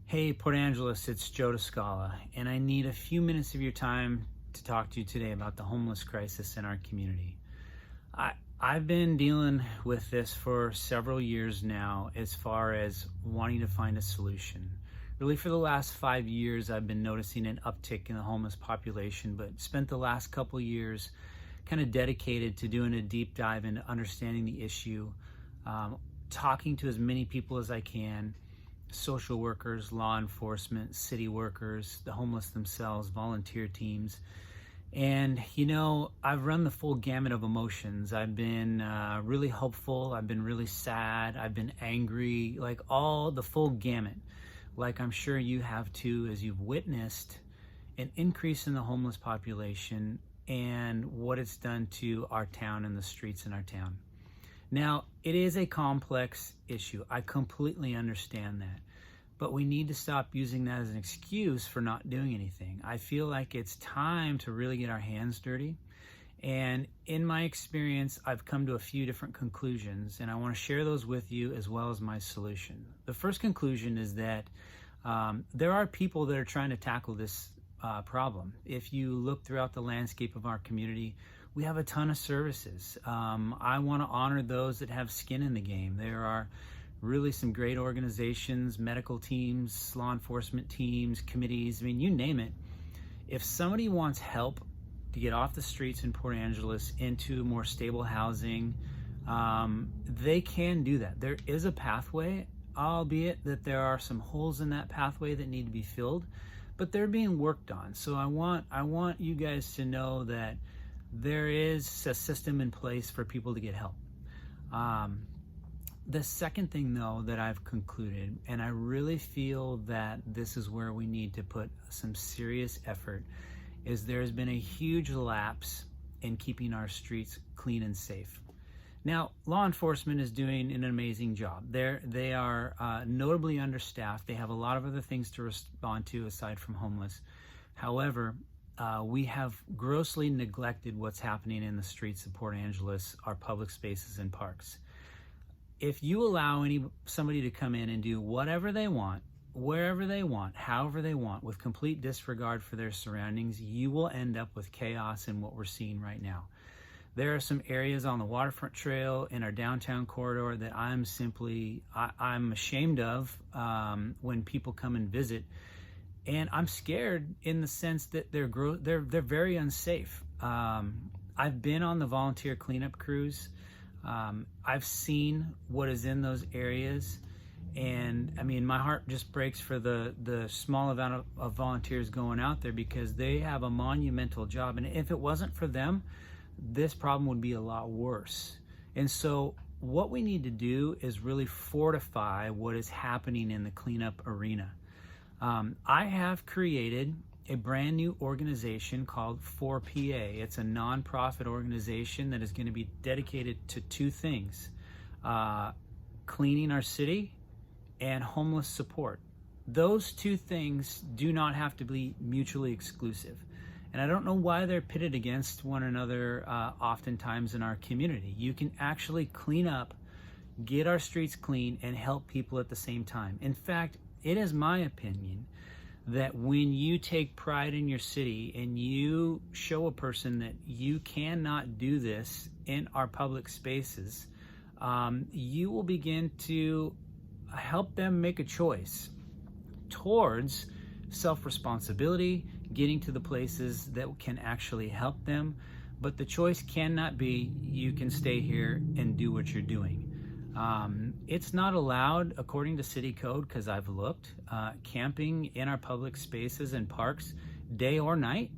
Hey, Port Angeles, it's Joe DeScala, and I need a few minutes of your time to talk to you today about the homeless crisis in our community. I've been dealing with this for several years now as far as wanting to find a solution. Really, for the last 5 years, I've been noticing an uptick in the homeless population, but spent the last couple years kind of dedicated to doing a deep dive into understanding the issue, talking to as many people as I can, social workers, law enforcement, city workers, the homeless themselves, volunteer teams. And, I've run the full gamut of emotions. I've been really hopeful. I've been really sad. I've been angry, like all the full gamut. Like I'm sure you have too, as you've witnessed an increase in the homeless population and what it's done to our town and the streets in our town. Now, it is a complex issue. I completely understand that. But we need to stop using that as an excuse for not doing anything. I feel like it's time to really get our hands dirty. And in my experience, I've come to a few different conclusions, and I want to share those with you as well as my solution. The first conclusion is that there are people that are trying to tackle this problem. If you look throughout the landscape of our community, we have a ton of services. I want to honor those that have skin in the game. There are really some great organizations, medical teams, law enforcement teams, committees, I mean, you name it. If somebody wants help to get off the streets in Port Angeles into more stable housing, they can do that. There is a pathway, albeit that there are some holes in that pathway that need to be filled, but they're being worked on. So I want you guys to know that there is a system in place for people to get help. The second thing, though, that I've concluded, and I really feel that this is where we need to put some serious effort, is there's been a huge lapse in keeping our streets clean and safe. Now, law enforcement is doing an amazing job. They are notably understaffed. They have a lot of other things to respond to aside from homeless. However, we have grossly neglected what's happening in the streets of Port Angeles, our public spaces and parks. If you allow somebody to come in and do whatever they want, wherever they want, however they want, with complete disregard for their surroundings, you will end up with chaos in what we're seeing right now. There are some areas on the Waterfront Trail in our downtown corridor that I'm ashamed of when people come and visit. And I'm scared in the sense that they're very unsafe. I've been on the volunteer cleanup crews. I've seen what is in those areas, and I mean, my heart just breaks for the small amount of volunteers going out there, because they have a monumental job. And if it wasn't for them, this problem would be a lot worse. And so what we need to do is really fortify what is happening in the cleanup arena. I have created a brand new organization called 4PA. It's a nonprofit organization that is going to be dedicated to two things: cleaning our city and homeless support. Those two things do not have to be mutually exclusive. And I don't know why they're pitted against one another oftentimes in our community. You can actually clean up, get our streets clean, and help people at the same time. In fact, it is my opinion that when you take pride in your city and you show a person that you cannot do this in our public spaces, you will begin to help them make a choice towards self-responsibility, getting to the places that can actually help them. But the choice cannot be, you can stay here and do what you're doing. It's not allowed according to city code, because I've looked, camping in our public spaces and parks day or night,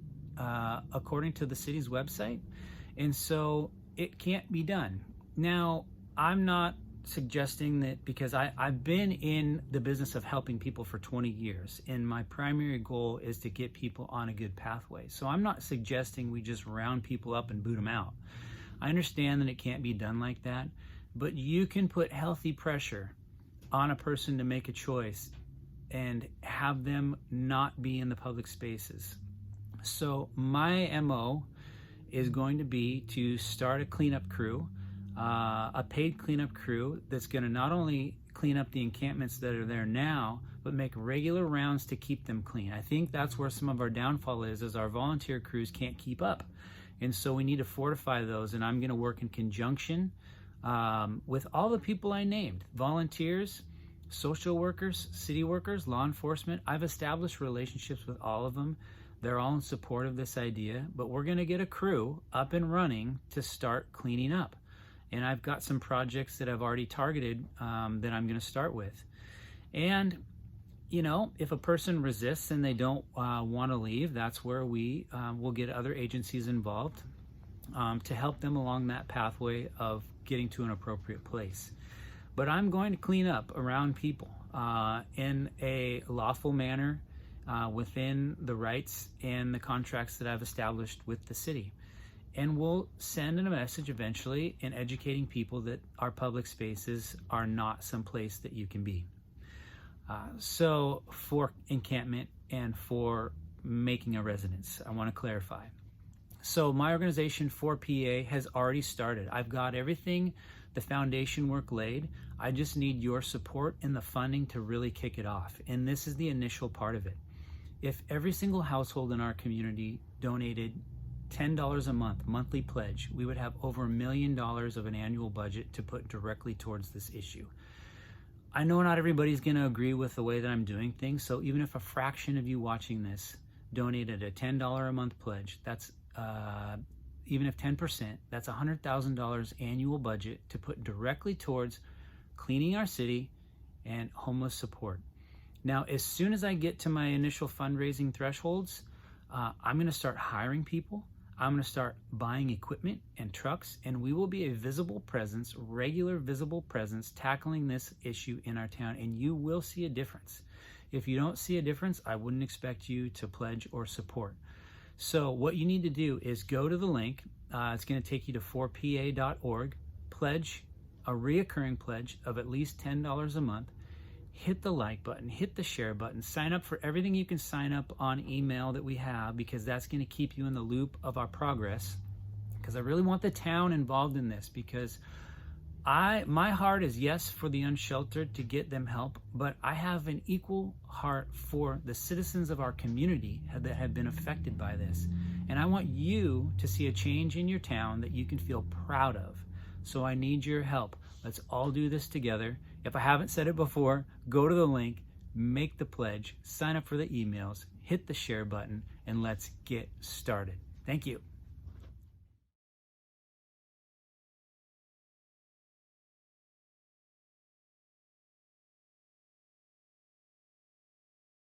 according to the city's website. And so it can't be done. Now, I'm not suggesting that, because I've been in the business of helping people for 20 years, and my primary goal is to get people on a good pathway. So I'm not suggesting we just round people up and boot them out. I understand that it can't be done like that, but you can put healthy pressure on a person to make a choice and have them not be in the public spaces. So my MO is going to be to start a cleanup crew, a paid cleanup crew that's going to not only clean up the encampments that are there now, but make regular rounds to keep them clean. I think that's where some of our downfall is our volunteer crews can't keep up. And so we need to fortify those, and I'm going to work in conjunction with all the people I named: volunteers, social workers, city workers, law enforcement. I've established relationships with all of them. They're all in support of this idea, but we're going to get a crew up and running to start cleaning up. And I've got some projects that I've already targeted that I'm going to start with. And you know, if a person resists and they don't want to leave, that's where we will get other agencies involved to help them along that pathway of getting to an appropriate place. But I'm going to clean up around people in a lawful manner within the rights and the contracts that I've established with the city. And we'll send a message eventually in educating people that our public spaces are not some place that you can be. So for encampment and for making a residence, I want to clarify. So my organization 4PA has already started. I've got everything, the foundation work laid. I just need your support and the funding to really kick it off. And this is the initial part of it. If every single household in our community donated $10 a month, monthly pledge, we would have over $1 million of an annual budget to put directly towards this issue. I know not everybody's going to agree with the way that I'm doing things, so even if a fraction of you watching this donated a $10 a month pledge, that's even if 10%, that's $100,000 annual budget to put directly towards cleaning our city and homeless support. Now, as soon as I get to my initial fundraising thresholds, I'm going to start hiring people. I'm going to start buying equipment and trucks, and we will be a visible presence, regular visible presence, tackling this issue in our town, and you will see a difference. If you don't see a difference, I wouldn't expect you to pledge or support. So what you need to do is go to the link. It's going to take you to 4pa.org, pledge a reoccurring pledge of at least $10 a month, hit the like button, hit the share button, sign up for everything you can sign up on email that we have, because that's going to keep you in the loop of our progress. Because I really want the town involved in this, because my heart is yes for the unsheltered to get them help, but I have an equal heart for the citizens of our community that have been affected by this. And I want you to see a change in your town that you can feel proud of. So I need your help. Let's all do this together. If I haven't said it before, go to the link, make the pledge, sign up for the emails, hit the share button, and let's get started. Thank you.